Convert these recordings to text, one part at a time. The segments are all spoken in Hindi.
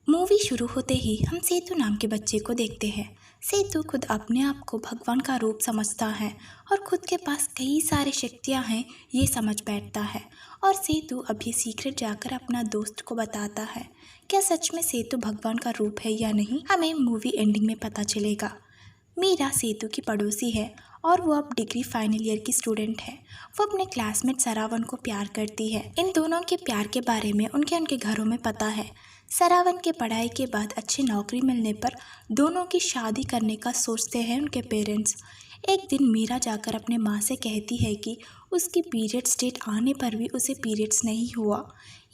मूवी शुरू होते ही हम सेतु नाम के बच्चे को देखते हैं। सेतु खुद अपने आप को भगवान का रूप समझता है और खुद के पास कई सारी शक्तियां हैं ये समझ बैठता है। और सेतु अब ये सीक्रेट जाकर अपना दोस्त को बताता है। क्या सच में सेतु भगवान का रूप है या नहीं, हमें मूवी एंडिंग में पता चलेगा। मीरा सेतु की पड़ोसी है और वो अब डिग्री फाइनल ईयर की स्टूडेंट है। वो अपने क्लासमेट सरावन को प्यार करती है। इन दोनों के प्यार के बारे में उनके घरों में पता है। सरावन के पढ़ाई के बाद अच्छी नौकरी मिलने पर दोनों की शादी करने का सोचते हैं उनके पेरेंट्स। एक दिन मीरा जाकर अपने माँ से कहती है कि उसकी पीरियड्स डेट आने पर भी उसे पीरियड्स नहीं हुआ।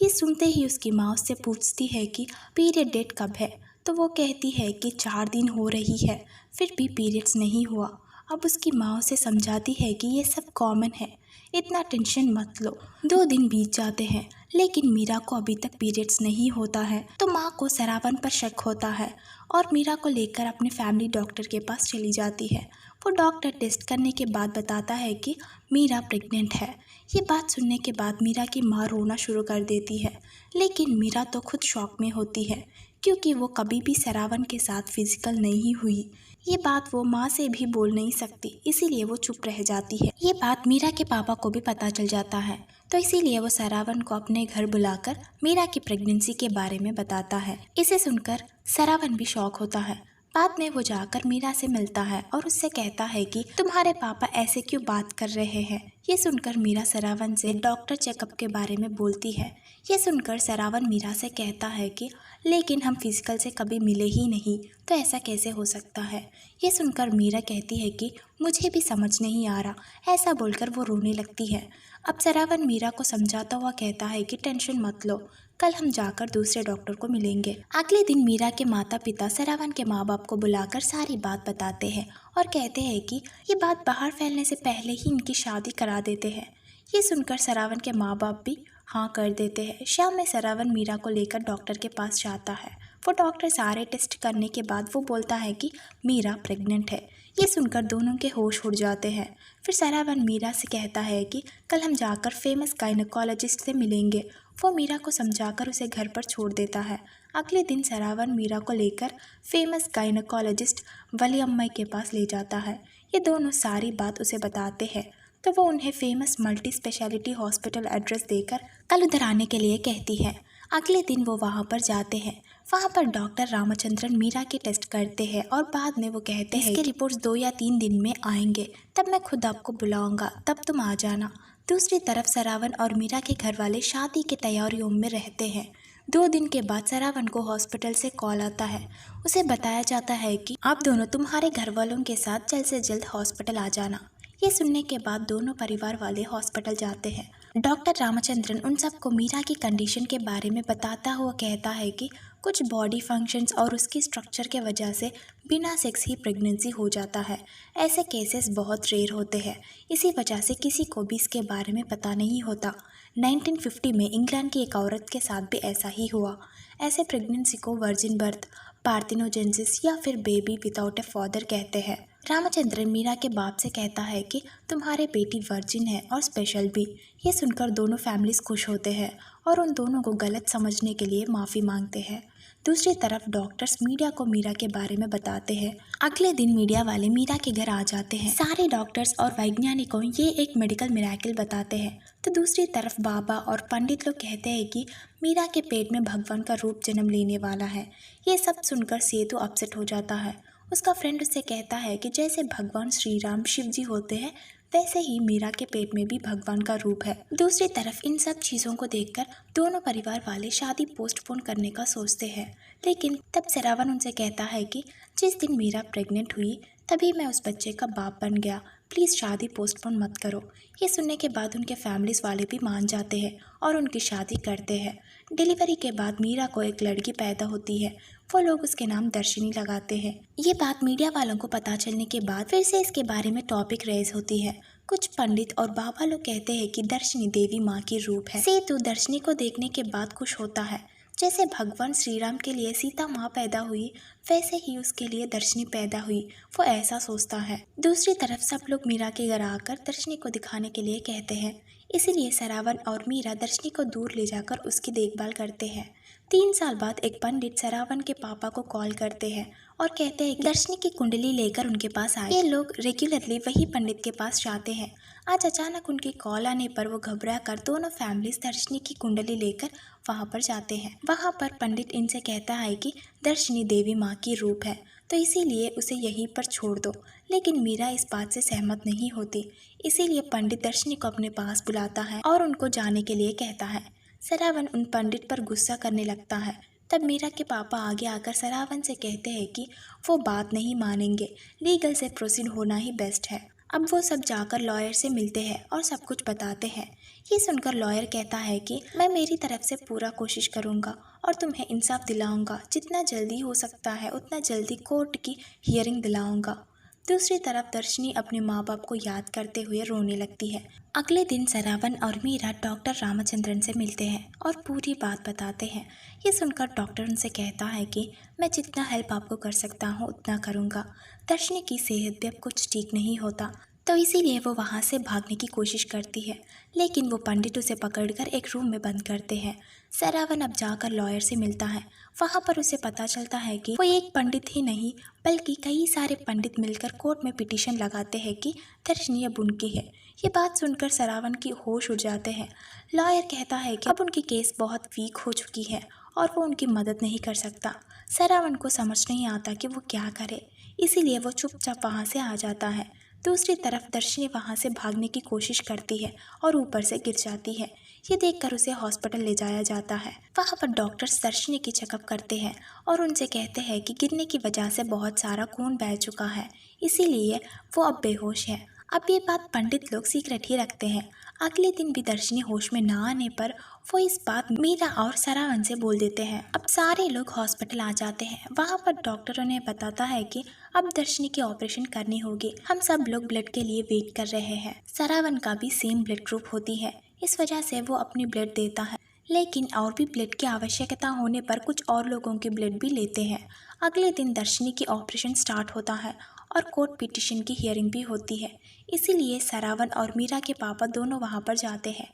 ये सुनते ही उसकी माँ उससे पूछती है कि पीरियड डेट कब है, तो वो कहती है कि 4 दिन हो रही है, फिर भी पीरियड्स नहीं हुआ। अब उसकी माँ उसे समझाती है कि ये सब कॉमन है, इतना टेंशन मत लो। 2 दिन बीत जाते हैं लेकिन मीरा को अभी तक पीरियड्स नहीं होता है, तो माँ को सरावन पर शक होता है और मीरा को लेकर अपने फैमिली डॉक्टर के पास चली जाती है। वो डॉक्टर टेस्ट करने के बाद बताता है कि मीरा प्रेग्नेंट है। ये बात सुनने के बाद मीरा की माँ रोना शुरू कर देती है, लेकिन मीरा तो खुद शॉक में होती है क्योंकि वो कभी भी सरावन के साथ फिजिकल नहीं हुई। ये बात वो माँ से भी बोल नहीं सकती, इसीलिए वो चुप रह जाती है। ये बात मीरा के पापा को भी पता चल जाता है, तो इसीलिए वो सरावन को अपने घर बुलाकर मीरा की प्रेगनेंसी के बारे में बताता है। इसे सुनकर सरावन भी शॉक होता है। बाद में वो जाकर मीरा से मिलता है और उससे कहता है कि तुम्हारे पापा ऐसे क्यों बात कर रहे हैं। ये सुनकर मीरा सरावन से डॉक्टर चेकअप के बारे में बोलती है। ये सुनकर सरावन मीरा से कहता है कि लेकिन हम फिजिकल से कभी मिले ही नहीं, तो ऐसा कैसे हो सकता है। ये सुनकर मीरा कहती है कि मुझे भी समझ नहीं आ रहा। ऐसा बोलकर वो रोने लगती है। अब सरावन मीरा को समझाता हुआ कहता है कि टेंशन मत लो, कल हम जाकर दूसरे डॉक्टर को मिलेंगे। अगले दिन मीरा के माता पिता सरावन के माँ बाप को बुलाकर सारी बात बताते हैं और कहते हैं कि ये बात बाहर फैलने से पहले ही इनकी शादी करा देते हैं। ये सुनकर सरावन के माँ बाप भी हाँ कर देते हैं। शाम में सरावन मीरा को लेकर डॉक्टर के पास जाता है। वो डॉक्टर सारे टेस्ट करने के बाद वो बोलता है कि मीरा प्रेग्नेंट है। ये सुनकर दोनों के होश उड़ जाते हैं। फिर सरावन मीरा से कहता है कि कल हम जाकर फेमस गायनेकोलॉजिस्ट से मिलेंगे। वो मीरा को समझाकर उसे घर पर छोड़ देता है। अगले दिन सरावन मीरा को लेकर फेमस गायनेकोलॉजिस्ट वलियम्मा के पास ले जाता है। ये दोनों सारी बात उसे बताते हैं, तो वो उन्हें famous multi speciality hospital address देकर कल उधर आने के लिए कहती है। अगले दिन वो वहाँ पर जाते हैं। वहाँ पर डॉक्टर रामचंद्रन मीरा के टेस्ट करते हैं और बाद में वो कहते हैं इसके रिपोर्ट्स 2 या 3 दिन में आएंगे, तब मैं खुद आपको बुलाऊंगा, तब तुम आ जाना। दूसरी तरफ सरावन और मीरा के घर वाले शादी की तैयारियों में रहते हैं। 2 दिन के बाद सरावन को हॉस्पिटल से कॉल आता है। उसे बताया जाता है कि आप दोनों तुम्हारे घर वालों के साथ जल्द से जल्द हॉस्पिटल आ जाना। ये सुनने के बाद दोनों परिवार वाले हॉस्पिटल जाते हैं। डॉक्टर रामचंद्रन उन सबको मीरा की कंडीशन के बारे में बताता हुआ कहता है कि कुछ बॉडी फंक्शंस और उसकी स्ट्रक्चर के वजह से बिना सेक्स ही प्रेगनेंसी हो जाता है। ऐसे केसेस बहुत रेयर होते हैं, इसी वजह से किसी को भी इसके बारे में पता नहीं होता। 1950 में इंग्लैंड की एक औरत के साथ भी ऐसा ही हुआ। ऐसे प्रेगनेंसी को वर्जिन बर्थ, पार्थिनोजेनेसिस या फिर बेबी विदाउट ए फादर कहते हैं। रामचंद्रन मीरा के बाप से कहता है कि तुम्हारे बेटी वर्जिन है और स्पेशल भी। ये सुनकर दोनों फैमिलीज खुश होते हैं और उन दोनों को गलत समझने के लिए माफ़ी मांगते हैं। दूसरी तरफ डॉक्टर्स मीडिया को मीरा के बारे में बताते हैं। अगले दिन मीडिया वाले मीरा के घर आ जाते हैं। सारे डॉक्टर्स और वैज्ञानिकों ये एक मेडिकल मिरेकल बताते हैं, तो दूसरी तरफ बाबा और पंडित लोग कहते हैं कि मीरा के पेट में भगवान का रूप जन्म लेने वाला है। ये सब सुनकर सेतु अपसेट हो जाता है। उसका फ्रेंड उससे कहता है कि जैसे भगवान श्री राम शिव जी होते हैं, वैसे ही मीरा के पेट में भी भगवान का रूप है। दूसरी तरफ इन सब चीज़ों को देखकर दोनों परिवार वाले शादी पोस्टपोन करने का सोचते हैं, लेकिन तब सरावन उनसे कहता है कि जिस दिन मीरा प्रेग्नेंट हुई तभी मैं उस बच्चे का बाप बन गया, प्लीज़ शादी पोस्टपोन मत करो। ये सुनने के बाद उनके फैमिलीज वाले भी मान जाते हैं और उनकी शादी करते हैं। डिलीवरी के बाद मीरा को एक लड़की पैदा होती है। वो लोग उसके नाम दर्शनी लगाते हैं। ये बात मीडिया वालों को पता चलने के बाद फिर से इसके बारे में टॉपिक रेज होती है। कुछ पंडित और बाबा लोग कहते हैं कि दर्शनी देवी माँ की रूप है। सेतु दर्शनी को देखने के बाद खुश होता है। जैसे भगवान श्री राम के लिए सीता माँ पैदा हुई, वैसे ही उसके लिए दर्शनी पैदा हुई, वो ऐसा सोचता है। दूसरी तरफ सब लोग मीरा के घर आकर दर्शनी को दिखाने के लिए कहते हैं, इसीलिए सरावन और मीरा दर्शनी को दूर ले जाकर उसकी देखभाल करते हैं। 3 साल बाद एक पंडित सरावन के पापा को कॉल करते हैं और कहते हैं कि दर्शनी की कुंडली लेकर उनके पास आए। ये लोग रेगुलरली वही पंडित के पास जाते हैं। आज अचानक उनकी कॉल आने पर वो घबरा कर दोनों फैमिलीज दर्शनी की कुंडली लेकर वहाँ पर जाते हैं। वहाँ पर पंडित इनसे कहता है कि दर्शनी देवी माँ की रूप है, तो इसीलिए उसे यहीं पर छोड़ दो। लेकिन मीरा इस बात से सहमत नहीं होती, इसीलिए पंडित दर्शनी को अपने पास बुलाता है और उनको जाने के लिए कहता है। सरावन उन पंडित पर गुस्सा करने लगता है। तब मीरा के पापा आगे आकर सरावन से कहते हैं कि वो बात नहीं मानेंगे, लीगल से प्रोसीड होना ही बेस्ट है। अब वो सब जाकर लॉयर से मिलते हैं और सब कुछ बताते हैं। ये सुनकर लॉयर कहता है कि मैं मेरी तरफ से पूरा कोशिश करूँगा और तुम्हें इंसाफ दिलाऊंगा। जितना जल्दी हो सकता है उतना जल्दी कोर्ट की हियरिंग दिलाऊंगा। दूसरी तरफ दर्शनी अपने माँ बाप को याद करते हुए रोने लगती है। अगले दिन सरावन और मीरा डॉक्टर रामचंद्रन से मिलते हैं और पूरी बात बताते हैं। ये सुनकर डॉक्टर उनसे कहता है कि मैं जितना हेल्प आपको कर सकता हूँ उतना करूँगा। दर्शनी की सेहत भी अब कुछ ठीक नहीं होता, तो इसीलिए वो वहाँ से भागने की कोशिश करती है, लेकिन वो पंडित उसे पकड़कर एक रूम में बंद करते हैं। सरावन अब जाकर लॉयर से मिलता है। वहाँ पर उसे पता चलता है कि वो एक पंडित ही नहीं बल्कि कई सारे पंडित मिलकर कोर्ट में पिटीशन लगाते हैं कि दर्शनी अब उनकी है। ये बात सुनकर सरावन की होश उड़ जाते हैं। लॉयर कहता है कि अब उनकी केस बहुत वीक हो चुकी है और वो उनकी मदद नहीं कर सकता। सरावन को समझ नहीं आता कि वो क्या करे, इसीलिए वो चुपचाप वहाँ से आ जाता है। दूसरी तरफ दर्शनी वहाँ से भागने की कोशिश करती है और ऊपर से गिर जाती है। ये देखकर उसे हॉस्पिटल ले जाया जाता है। वहाँ पर डॉक्टर्स दर्शनी की चेकअप करते हैं और उनसे कहते हैं कि गिरने की वजह से बहुत सारा खून बह चुका है, इसीलिए वो अब बेहोश है। अब ये बात पंडित लोग सीक्रेट ही रखते हैं। अगले दिन भी दर्शनी होश में ना आने पर वो इस बात मीरा और सरावन से बोल देते हैं। अब सारे लोग हॉस्पिटल आ जाते हैं। वहाँ पर डॉक्टर उन्हें बताता है कि अब दर्शनी की ऑपरेशन करनी होगी। हम सब लोग ब्लड के लिए वेट कर रहे हैं। सरावन का भी सेम ब्लड ग्रुप होती है, इस वजह से वो अपनी ब्लड देता है, लेकिन और भी ब्लड की आवश्यकता होने पर कुछ और लोगों की ब्लड भी लेते हैं। अगले दिन दर्शनी की ऑपरेशन स्टार्ट होता है और कोर्ट पिटीशन की हियरिंग भी होती है, इसीलिए सरावन और मीरा के पापा दोनों वहाँ पर जाते हैं।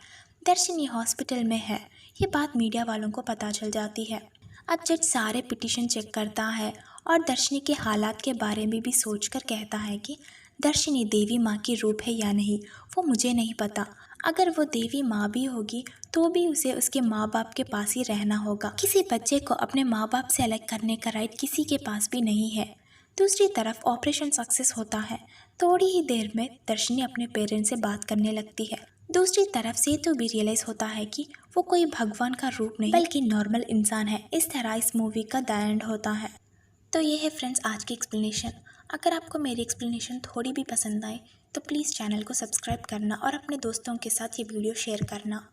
दर्शनी हॉस्पिटल में है, ये बात मीडिया वालों को पता चल जाती है। अब जज सारे पिटीशन चेक करता है और दर्शनी के हालात के बारे में भी सोचकर कहता है कि दर्शनी देवी माँ की रूप है या नहीं वो मुझे नहीं पता। अगर वो देवी माँ भी होगी तो भी उसे उसके माँ बाप के पास ही रहना होगा। किसी बच्चे को अपने माँ बाप से अलग करने का राइट किसी के पास भी नहीं है। दूसरी तरफ ऑपरेशन सक्सेस होता है। थोड़ी ही देर में दर्शनी अपने पेरेंट्स से बात करने लगती है। दूसरी तरफ सेतु भी रियलाइज होता है कि वो कोई भगवान का रूप नहीं बल्कि नॉर्मल इंसान है। इस तरह इस मूवी का द एंड होता है। तो ये है फ्रेंड्स आज की एक्सप्लेनेशन। अगर आपको मेरी एक्सप्लेनेशन थोड़ी भी पसंद आए तो प्लीज़ चैनल को सब्सक्राइब करना और अपने दोस्तों के साथ ये वीडियो शेयर करना।